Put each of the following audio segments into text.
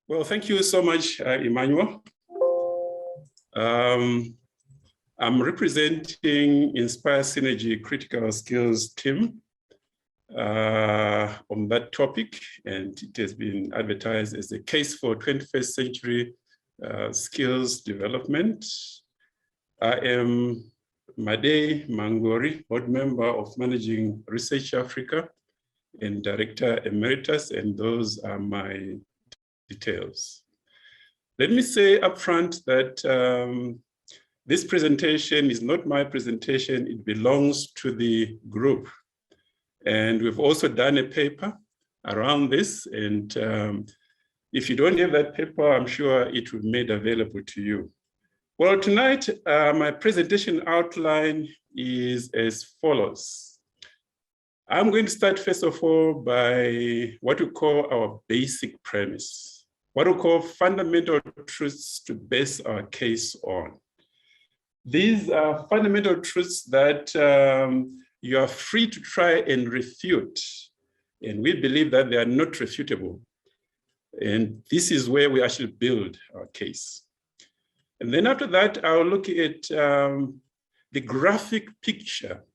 Well, thank you so much, Emmanuel. I'm representing Inspire Synergy Critical Skills team on that topic, and it has been advertised as a case for 21st century skills development. I am Madei Mangori, board member of Managing Research Africa and Director Emeritus, and those are my details. Let me say upfront that this presentation is not my presentation, it belongs to the group. And we've also done a paper around this, and if you don't have that paper, I'm sure it will be made available to you. Well, tonight, my presentation outline is as follows. I'm going to start first of all by what we call our basic premise, what we call fundamental truths to base our case on. These are fundamental truths that you are free to try and refute, and we believe that they are not refutable. And this is where we actually build our case. And then after that, I'll look at the graphic picture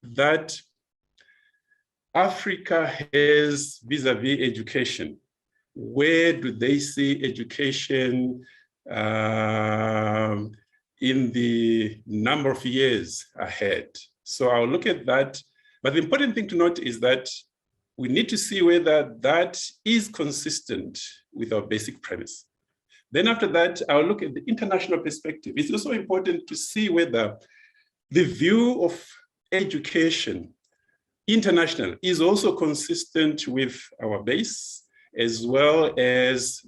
that Africa has vis-a-vis education. Where do they see education in the number of years ahead? So I'll look at that. But the important thing to note is that we need to see whether that is consistent with our basic premise. Then after that, I'll look at the international perspective. It's also important to see whether the view of education international is also consistent with our base, as well as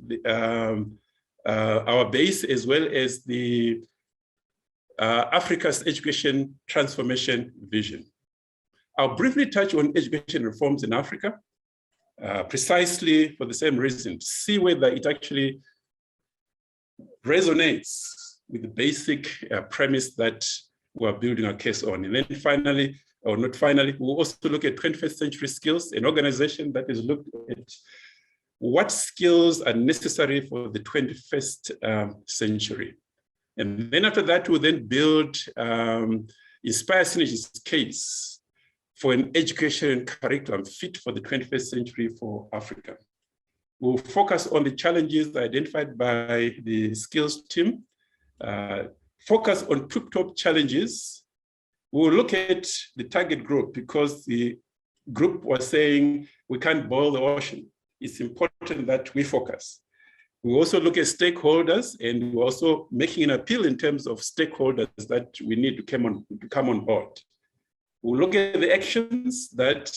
our base, as well as the Africa's education transformation vision. I'll briefly touch on education reforms in Africa, precisely for the same reason, to see whether it actually resonates with the basic premise that we're building our case on. And then finally, or not finally, we'll also look at 21st century skills, an organization that is looked at what skills are necessary for the 21st century. And then after that, we'll then build Inspire Synergies case for an education curriculum fit for the 21st century for Africa. We'll focus on the challenges identified by the skills team, focus on two top challenges. We'll look at the target group because the group was saying we can't boil the ocean. It's important that we focus. We also look at stakeholders, and we're also making an appeal in terms of stakeholders that we need to come on board. We'll look at the actions that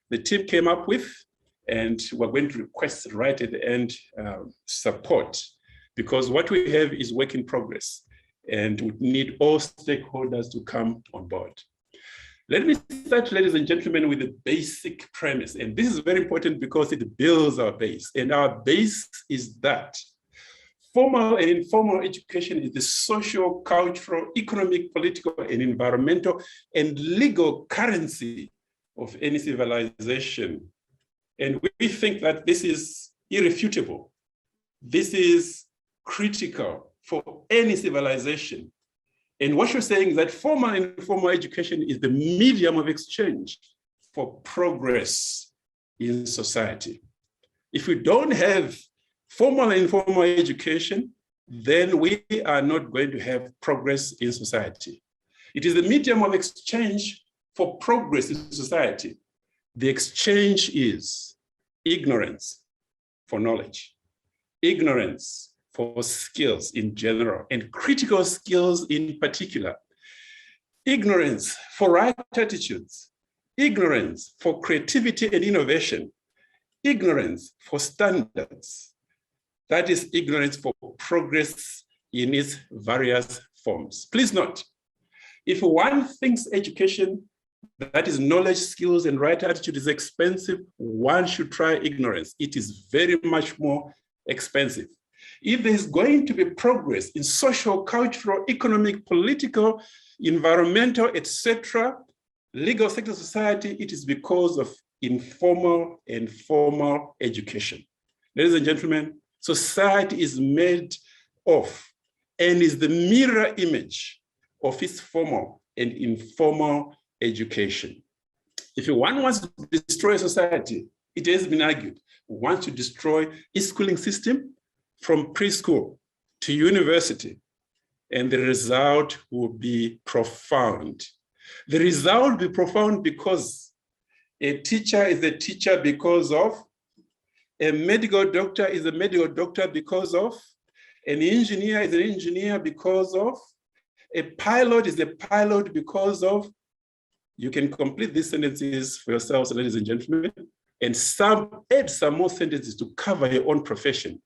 the team came up with, and we're going to request right at the end support, because what we have is work in progress, and we need all stakeholders to come on board. Let me start, ladies and gentlemen, with the basic premise. And this is very important because it builds our base. And our base is that formal and informal education is the social, cultural, economic, political, and environmental and legal currency of any civilization. And we think that this is irrefutable. This is critical for any civilization. And what you're saying is that formal and informal education is the medium of exchange for progress in society. If we don't have formal and informal education, then we are not going to have progress in society. It is the medium of exchange for progress in society. The exchange is ignorance for knowledge, ignorance for skills in general, and critical skills in particular. Ignorance for right attitudes, ignorance for creativity and innovation, ignorance for standards. That is ignorance for progress in its various forms. Please note, if one thinks education that is knowledge, skills, and right attitude is expensive, one should try ignorance. It is very much more expensive. If there's going to be progress in social, cultural, economic, political, environmental, etc., legal sector society, it is because of informal and formal education. Ladies and gentlemen, Society is made of and is the mirror image of its formal and informal education. If one wants to destroy society, it has been argued, wants to destroy its schooling system from preschool to university, and the result will be profound. The result will be profound because a teacher is a teacher because of, a medical doctor is a medical doctor because of, an engineer is an engineer because of, a pilot is a pilot because of. You can complete these sentences for yourselves, ladies and gentlemen, and add some more sentences to cover your own profession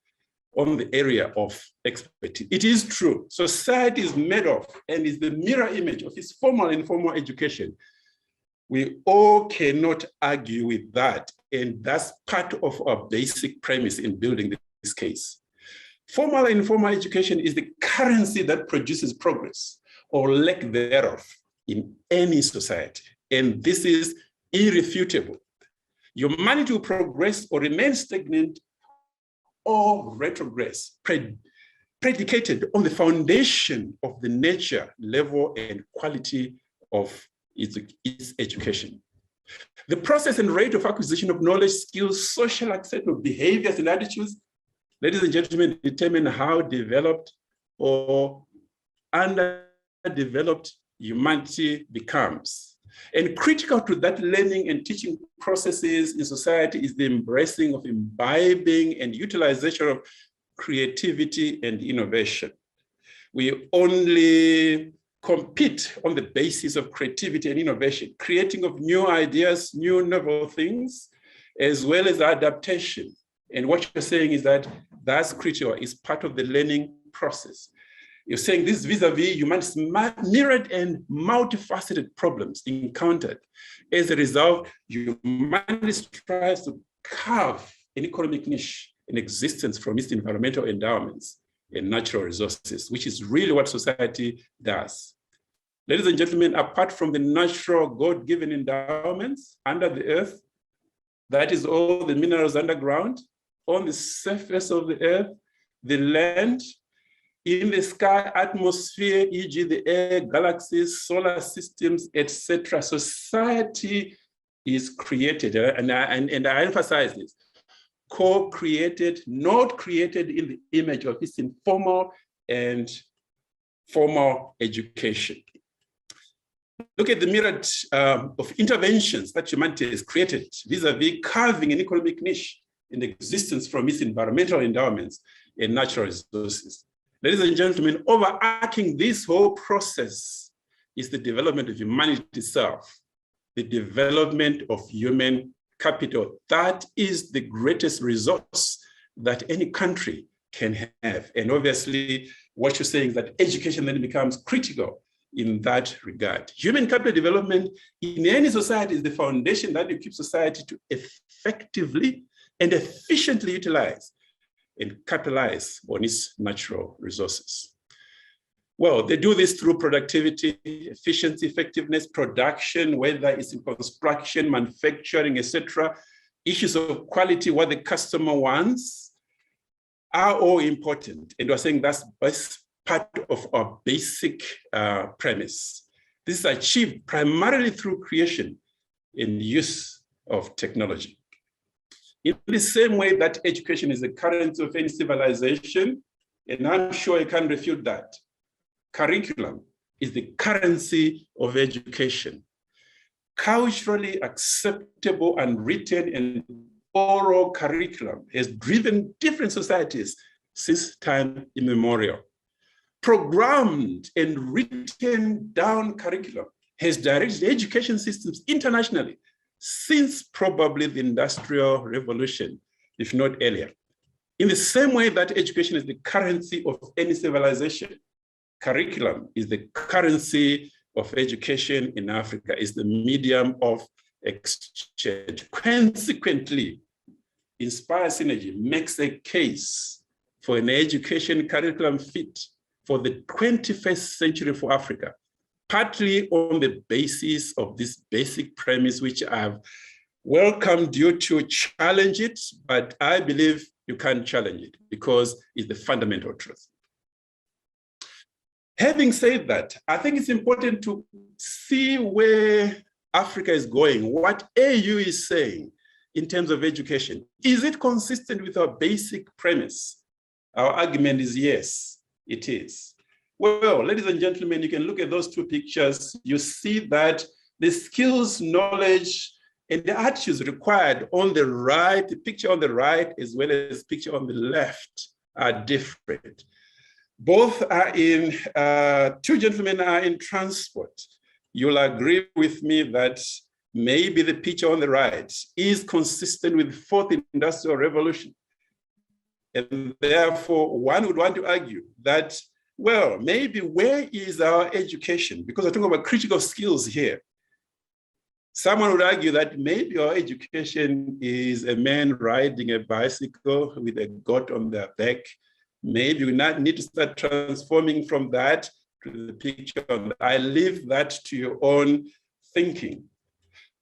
on the area of expertise. It is true. Society is made of and is the mirror image of its formal and informal education. We all cannot argue with that. And that's part of our basic premise in building this case. Formal and informal education is the currency that produces progress or lack thereof in any society. And this is irrefutable. Humanity will progress or remain stagnant or retrogress, predicated on the foundation of the nature, level, and quality of its education. The process and rate of acquisition of knowledge, skills, social acceptance, behaviors, and attitudes, ladies and gentlemen, determine how developed or underdeveloped humanity becomes. And critical to that learning and teaching processes in society is the embracing of imbibing and utilization of creativity and innovation. We only compete on the basis of creativity and innovation, creating of new ideas, new novel things, as well as adaptation. And what you're saying is that that's critical, is part of the learning process. You're saying this vis-a-vis humanity's myriad and multifaceted problems encountered. As a result, humanity strives to carve an economic niche in existence from its environmental endowments and natural resources, which is really what society does. Ladies and gentlemen, apart from the natural God-given endowments under the earth, that is all the minerals underground, on the surface of the earth, the land, in the sky, atmosphere, e.g. the air, galaxies, solar systems, etc. Society is created, and I emphasize this, co-created, not created in the image of its informal and formal education. Look at the myriad of interventions that humanity has created vis-a-vis carving an economic niche in existence from its environmental endowments and natural resources. Ladies and gentlemen, overarching this whole process is the development of humanity itself, the development of human capital. That is the greatest resource that any country can have. And obviously, what you're saying is that education then becomes critical in that regard. Human capital development in any society is the foundation that will keep society to effectively and efficiently utilize and capitalize on its natural resources. Well, they do this through productivity, efficiency, effectiveness, production, whether it's in construction, manufacturing, etc. Issues of quality, what the customer wants, are all important. And we're saying that's part of our basic premise. This is achieved primarily through creation and use of technology. In the same way that education is the currency of any civilization, and I'm sure I can refute that, curriculum is the currency of education. Culturally acceptable and written and oral curriculum has driven different societies since time immemorial. Programmed and written down curriculum has directed education systems internationally since probably the Industrial Revolution, if not earlier. In the same way that education is the currency of any civilization, curriculum is the currency of education in Africa, is the medium of exchange. Consequently, Inspire Synergy makes a case for an education curriculum fit for the 21st century for Africa, partly on the basis of this basic premise, which I've welcomed you to challenge it, but I believe You can't challenge it because it's the fundamental truth. Having said that, I think it's important to see where Africa is going, what AU is saying in terms of education. Is it consistent with our basic premise? Our argument is yes, it is. Well, ladies and gentlemen, you can look at those two pictures. You see that the skills, knowledge, and the attitudes required on the right, the picture on the right, as well as the picture on the left, are different. Both are in, two gentlemen are in transport. You'll agree with me that maybe the picture on the right is consistent with the fourth industrial revolution. And therefore, one would want to argue that, well, maybe where is our education? Because I talk about critical skills here. Someone would argue that maybe our education is a man riding a bicycle with a goat on their back. Maybe we need to start transforming from that to the picture. I leave that to your own thinking.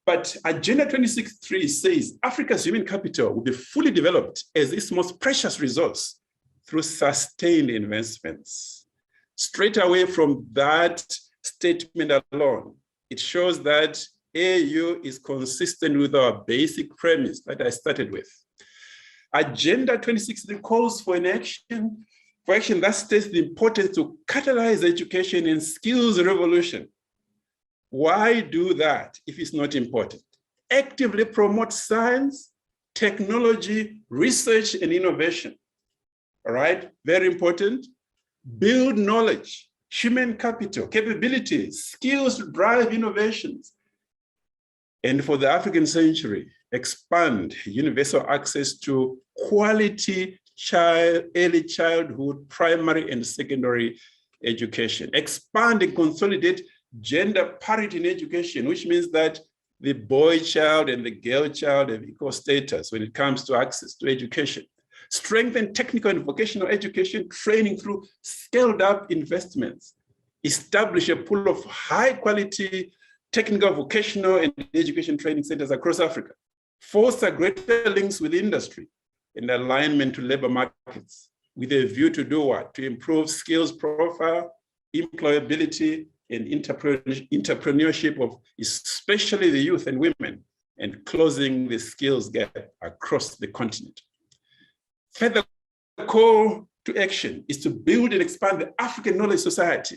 But Agenda 2063 says Africa's human capital will be fully developed as its most precious resource through sustained investments. Straight away from that statement alone, it shows that AU is consistent with our basic premise that I started with. Agenda 2063 calls for an action that states the importance to catalyze education and skills revolution. Why do that if it's not important? Actively promote science, technology, research, and innovation. All right, very important. Build knowledge, human capital, capabilities, skills to drive innovations. And for the African century, expand universal access to quality early childhood, primary and secondary education. Expand and consolidate gender parity in education, which means that the boy child and the girl child have equal status when it comes to access to education. Strengthen technical and vocational education training through scaled up investments. Establish a pool of high quality technical, vocational, and education training centers across Africa. Foster greater links with industry and alignment to labor markets with a view to do what? To improve skills profile, employability, and entrepreneurship of especially the youth and women, and closing the skills gap across the continent. Further call to action is to build and expand the African knowledge society.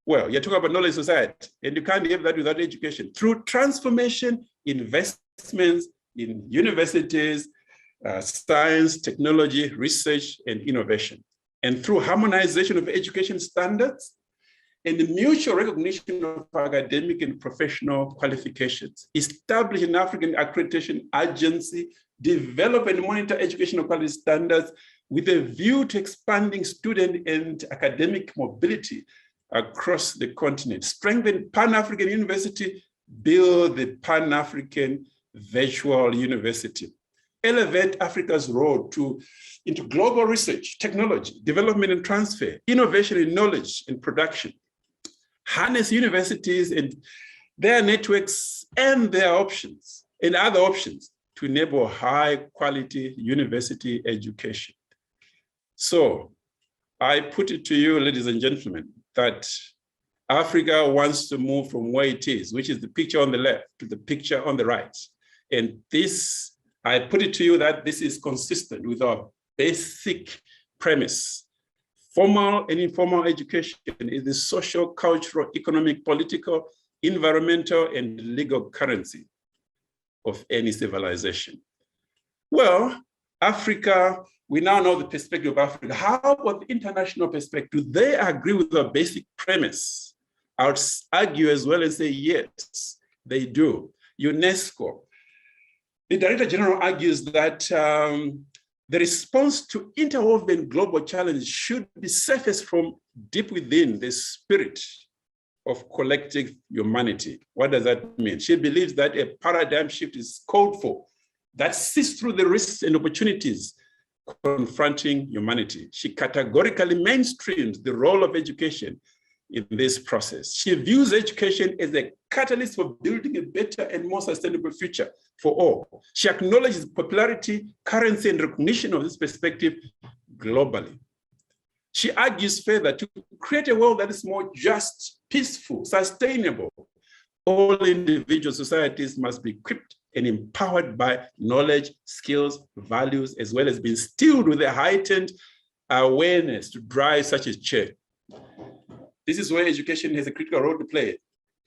Well, you're talking about knowledge society, and you can't have that without education. Through transformation, investments in universities, science, technology, research, and innovation. And through harmonization of education standards and the mutual recognition of academic and professional qualifications, establish an African accreditation agency, develop and monitor educational quality standards with a view to expanding student and academic mobility across the continent, strengthen Pan-African University, build the Pan-African Virtual University, elevate Africa's role into global research, technology, development and transfer, innovation in knowledge and production, harness universities and their networks and their options and other options to enable high quality university education. So I put it to you, ladies and gentlemen, that Africa wants to move from where it is, which is the picture on the left, to the picture on the right. And this, I put it to you that this is consistent with our basic premise. Formal and informal education is the social, cultural, economic, political, environmental, and legal currency of any civilization. Well, Africa, we now know the perspective of Africa. How about the international perspective? Do they agree with our basic premise? I would argue as well and say, yes, they do. UNESCO, the Director General argues that the response to interwoven global challenges should be surfaced from deep within the spirit of collective humanity. What does that mean? She believes that a paradigm shift is called for that sees through the risks and opportunities confronting humanity. She categorically mainstreams the role of education in this process. She views education as a catalyst for building a better and more sustainable future for all. She acknowledges popularity, currency, and recognition of this perspective globally. She argues further to create a world that is more just, peaceful, sustainable. All individual societies must be equipped and empowered by knowledge, skills, values, as well as being instilled with a heightened awareness to drive such a change. This is where education has a critical role to play.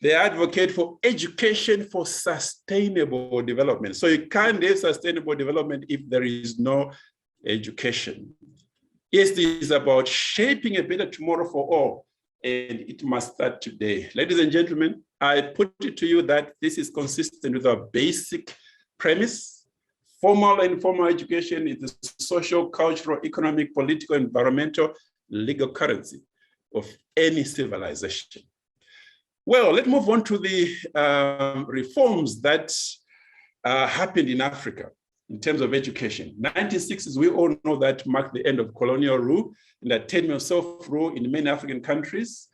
They advocate for education for sustainable development. So you can't have sustainable development if there is no education. Yes, this is about shaping a better tomorrow for all, and it must start today. Ladies and gentlemen, I put it to you that this is consistent with our basic premise. Formal and informal education is the social, cultural, economic, political, environmental, legal currency of any civilization. Well, let's move on to the reforms that happened in Africa in terms of education. 1960s, we all know that marked the end of colonial rule and the attainment of self-rule in many African countries.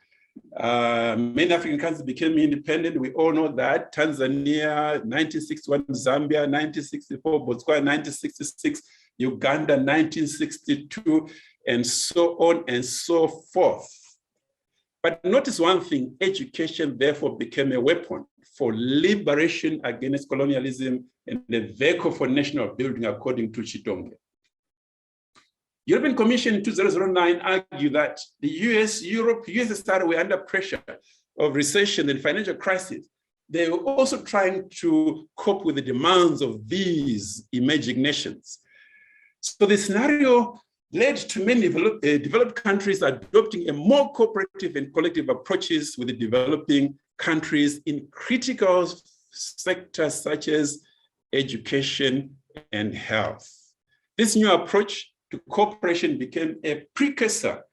Many African countries became independent. We all know that. Tanzania, 1961, Zambia, 1964, Botswana, 1966, Uganda, 1962, and so on and so forth. But notice one thing, education therefore became a weapon for liberation against colonialism and a vehicle for national building, according to Chidonge. European Commission in 2009 argued that the US, Europe, USSR were under pressure of recession and financial crisis. They were also trying to cope with the demands of these emerging nations. So the scenario led to many developed countries adopting a more cooperative and collective approaches with the developing countries in critical sectors such as education and health. This new approach to cooperation became a precursor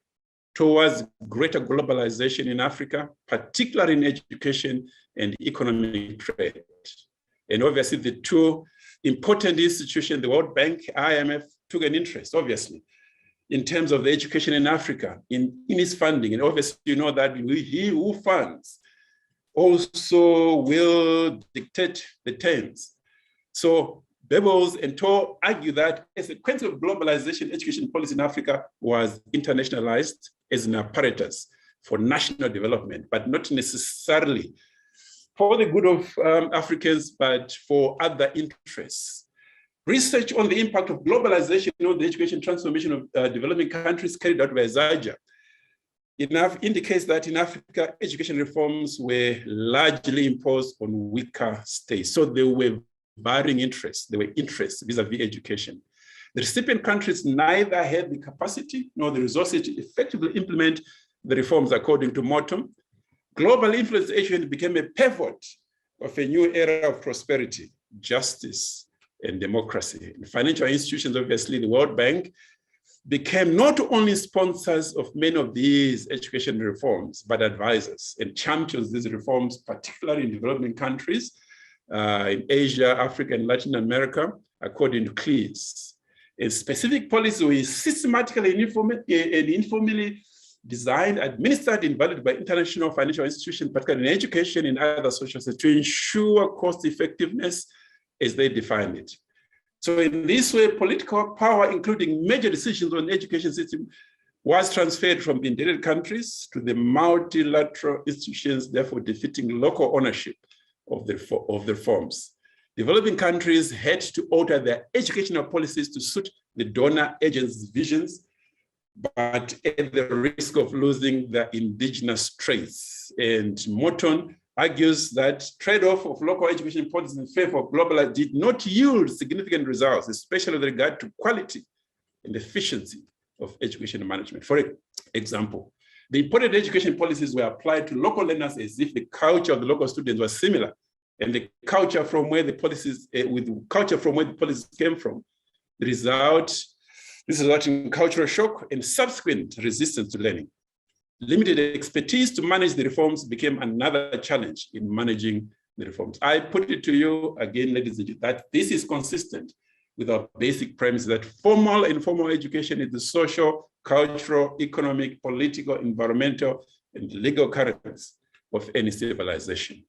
towards greater globalization in Africa, particularly in education and economic trade. And obviously the two important institutions, the World Bank, IMF, took an interest, obviously, in terms of the education in Africa, in its funding. And obviously, you know that he who funds also will dictate the terms. So Bebels and Tor argue that as a consequence of globalization, education policy in Africa was internationalized as an apparatus for national development, but not necessarily for the good of Africans, but for other interests. Research on the impact of globalization on the education transformation of developing countries carried out by Zaja indicates that in Africa, education reforms were largely imposed on weaker states. So there were varying interests. There were interests vis-a-vis education. The recipient countries neither had the capacity nor the resources to effectively implement the reforms according to Morton. Global influence education became a pivot of a new era of prosperity, justice, and democracy. And financial institutions, obviously, the World Bank, became not only sponsors of many of these education reforms, but advisors and champions these reforms, particularly in developing countries, in Asia, Africa, and Latin America, according to CLEAS. A specific policy was systematically and informally designed, administered, and valued by international financial institutions, particularly in education and other social sectors, to ensure cost effectiveness as they define it. So in this way, political power, including major decisions on the education system, was transferred from the indebted countries to the multilateral institutions, therefore defeating local ownership of the reforms. Developing countries had to alter their educational policies to suit the donor agents' visions, but at the risk of losing their indigenous traits. And Morton argues that trade-off of local education policies in favor of globalization did not yield significant results, especially with regard to quality and efficiency of education management. For example, the imported education policies were applied to local learners as if the culture of the local students was similar, and the culture from where the policies, came from. This resulted in cultural shock and subsequent resistance to learning. Limited expertise to manage the reforms became another challenge in managing the reforms. I put it to you again, ladies and gentlemen, that this is consistent with our basic premise that formal and informal education is the social, cultural, economic, political, environmental, and legal currents of any civilization.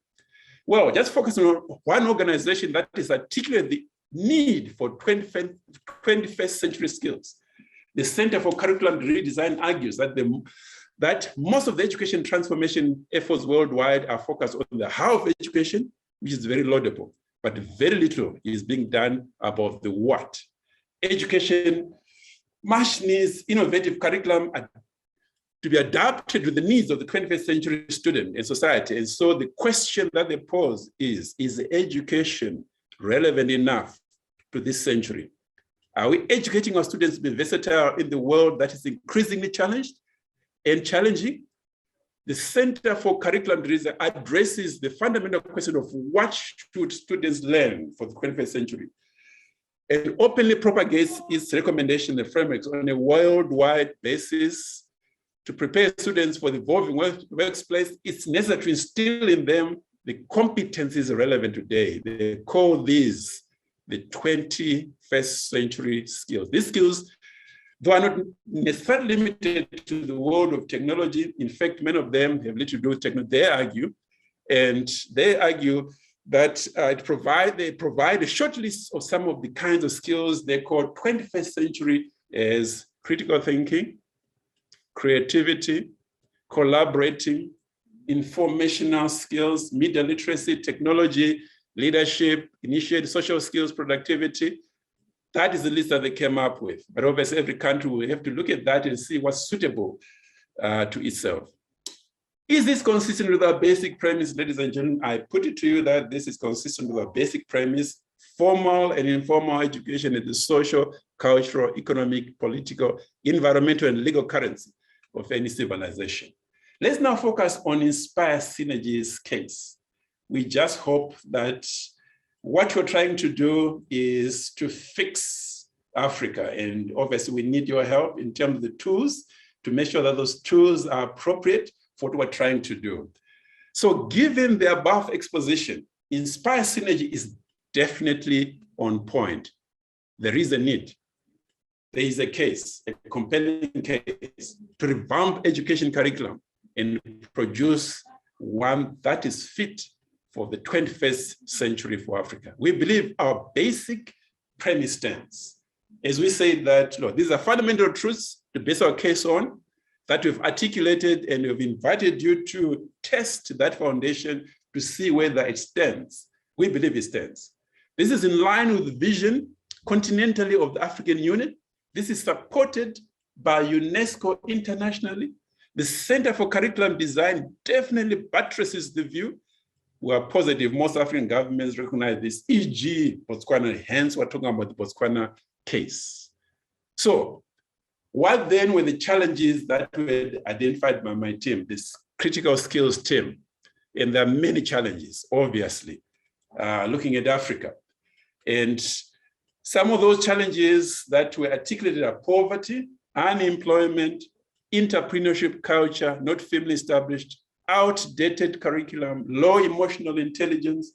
Well, just focus on one organization that is articulating the need for 21st century skills. The Center for Curriculum Redesign argues that most of the education transformation efforts worldwide are focused on the how of education, which is very laudable, but very little is being done about the what. Education much needs innovative curriculum to be adapted to the needs of the 21st century student and society. And so the question that they pose is education relevant enough to this century? Are we educating our students to be versatile in the world that is increasingly challenged and challenging? The Center for Curriculum Redesign addresses the fundamental question of what should students learn for the 21st century, and openly propagates its recommendation and frameworks on a worldwide basis to prepare students for the evolving workplace. It's necessary to instill in them the competencies relevant today. They call these the 21st century skills. These skills, though, are not necessarily limited to the world of technology. In fact, many of them have little to do with technology. They argue that they provide a short list of some of the kinds of skills they call 21st century as critical thinking, creativity, collaborating, informational skills, media literacy, technology, leadership, initiative, social skills, productivity. That is the list that they came up with. But obviously every country will have to look at that and see what's suitable to itself. Is this consistent with our basic premise, ladies and gentlemen? I put it to you that this is consistent with our basic premise. Formal and informal education is the social, cultural, economic, political, environmental, and legal currency of any civilization. Let's now focus on Inspire Synergies case. We just hope that what we're trying to do is to fix Africa. And obviously we need your help in terms of the tools to make sure that those tools are appropriate for what we're trying to do. So given the above exposition, Inspire Synergy is definitely on point. There is a need. There is a case, a compelling case to revamp education curriculum and produce one that is fit for the 21st century for Africa. We believe our basic premise stands. As we say that, look, these are fundamental truths to base our case on, that we've articulated, and we've invited you to test that foundation to see whether it stands. We believe it stands. This is in line with the vision continentally of the African Union. This is supported by UNESCO internationally. The Center for Curriculum Design definitely buttresses the view. We are positive most African governments recognize this, e.g. Botswana, hence we're talking about the Botswana case. So what then were the challenges that were identified by my team, this critical skills team? And there are many challenges, obviously, looking at Africa. And some of those challenges that were articulated are poverty, unemployment, entrepreneurship culture, not firmly established, outdated curriculum, low emotional intelligence,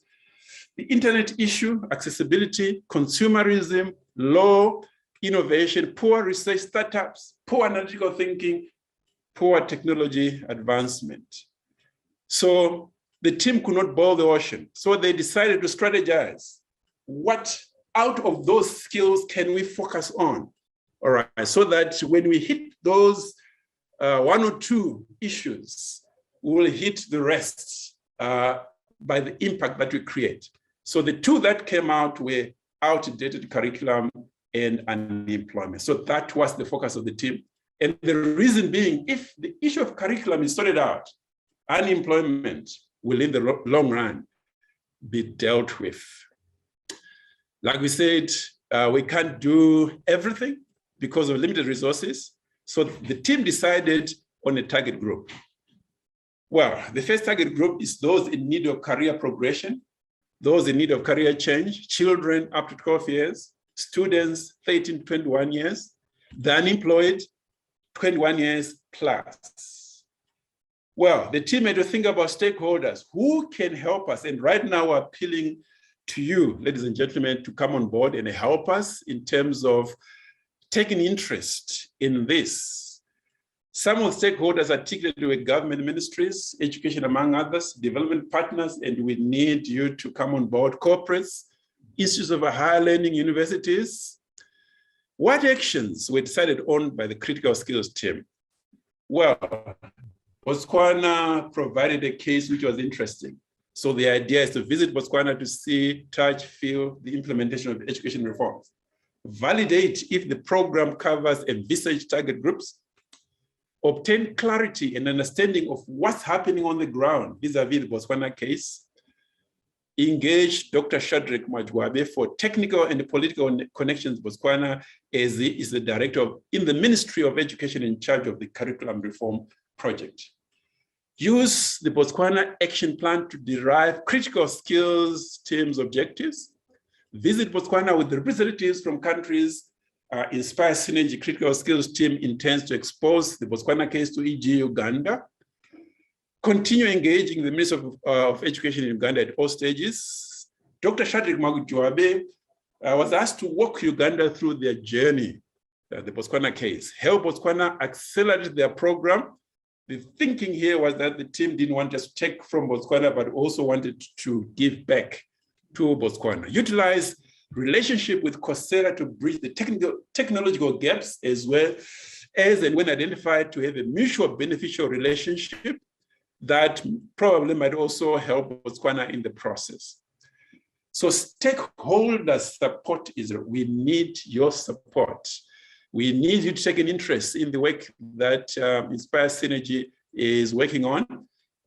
the internet issue, accessibility, consumerism, low innovation, poor research startups, poor analytical thinking, poor technology advancement. So the team could not boil the ocean. So they decided to strategize. What out of those skills can we focus on? All right, so that when we hit those one or two issues, we will hit the rest by the impact that we create. So the two that came out were outdated curriculum and unemployment. So that was the focus of the team. And the reason being, if the issue of curriculum is sorted out, unemployment will in the long run be dealt with. Like we said, we can't do everything because of limited resources. So the team decided on a target group. Well, the first target group is those in need of career progression, those in need of career change, children up to 12 years, students 13 to 21 years, the unemployed 21 years plus. Well, the team had to think about stakeholders. Who can help us? And right now we're appealing to you, ladies and gentlemen, to come on board and help us in terms of taking interest in this. Some of the stakeholders articulated with government ministries, education among others, development partners, and we need you to come on board, corporates, institutes of higher learning, universities. What actions were decided on by the critical skills team? Well, Botswana provided a case which was interesting. So the idea is to visit Botswana to see, touch, feel the implementation of education reforms. Validate if the program covers envisaged target groups. Obtain clarity and understanding of what's happening on the ground vis-a-vis the Botswana case. Engage Dr. Shadrack Majwabe for technical and political connections. Botswana is the director in the Ministry of Education in charge of the curriculum reform project. Use the Botswana action plan to derive critical skills team's objectives. Visit Botswana with representatives from countries. Inspire Synergy critical skills team intends to expose the Botswana case to e.g. Uganda. Continue engaging the Minister of Education in Uganda at all stages. Dr. Shadrack Majwabe was asked to walk Uganda through their journey, the Botswana case. Help Botswana accelerate their program. The thinking here was that the team didn't want us to take from Botswana, but also wanted to give back to Botswana. Utilize relationship with Coursera to bridge the technological gaps, as well as and when identified to have a mutual beneficial relationship that probably might also help Botswana in the process. So stakeholder support is, we need your support. We need you to take an interest in the work that Inspire Synergy is working on.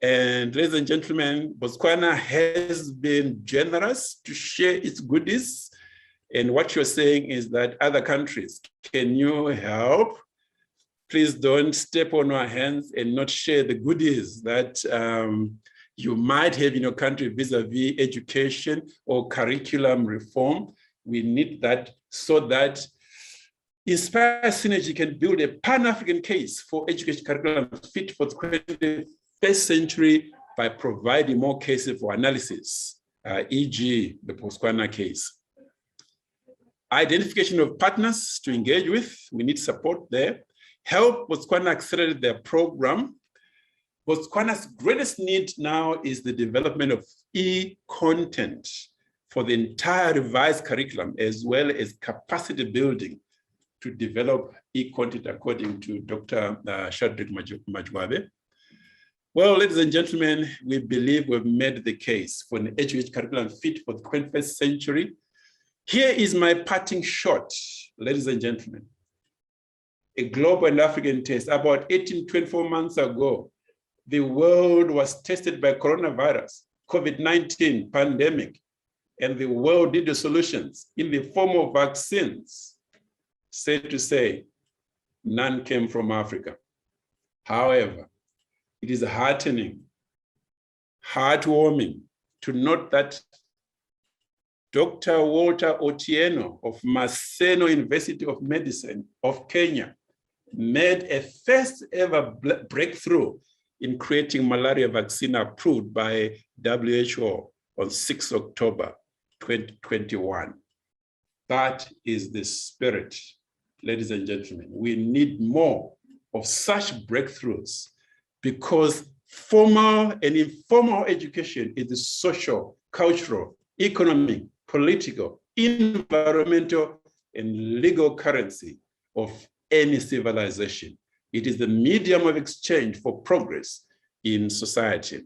And ladies and gentlemen, Botswana has been generous to share its goodies. And what you're saying is that other countries, can you help? Please don't step on our hands and not share the goodies that you might have in your country vis-a-vis education or curriculum reform. We need that so that Inspire Synergy can build a Pan-African case for education curriculum fit for the 21st century by providing more cases for analysis, e.g. the Botswana case. Identification of partners to engage with, we need support there. Help Botswana accelerate their program. Botswana's greatest need now is the development of e-content for the entire revised curriculum, as well as capacity building to develop e-content according to Dr. Shadrack Majwabe. Well, ladies and gentlemen, we believe we've made the case for an education curriculum fit for the 21st century. Here is my parting shot, ladies and gentlemen. A global and African test. About 24 months ago, the world was tested by coronavirus, COVID-19 pandemic, and the world did the solutions in the form of vaccines. Sad to say, none came from Africa. However, it is heartening, heartwarming to note that Dr. Walter Otieno of Maseno University of Medicine of Kenya made a first ever breakthrough in creating malaria vaccine approved by WHO on 6 October 2021. That is the spirit, ladies and gentlemen. We need more of such breakthroughs because formal and informal education is the social, cultural, economic, political, environmental, and legal currency of any civilization. It is the medium of exchange for progress in society.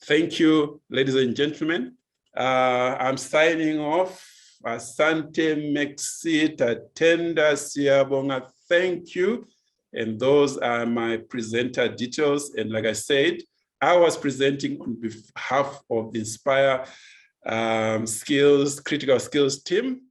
Thank you, ladies and gentlemen. I'm signing off. Asante Mexita Tenda Siabonga. Thank you. And those are my presenter details. And like I said, I was presenting on behalf of the Inspire critical skills team.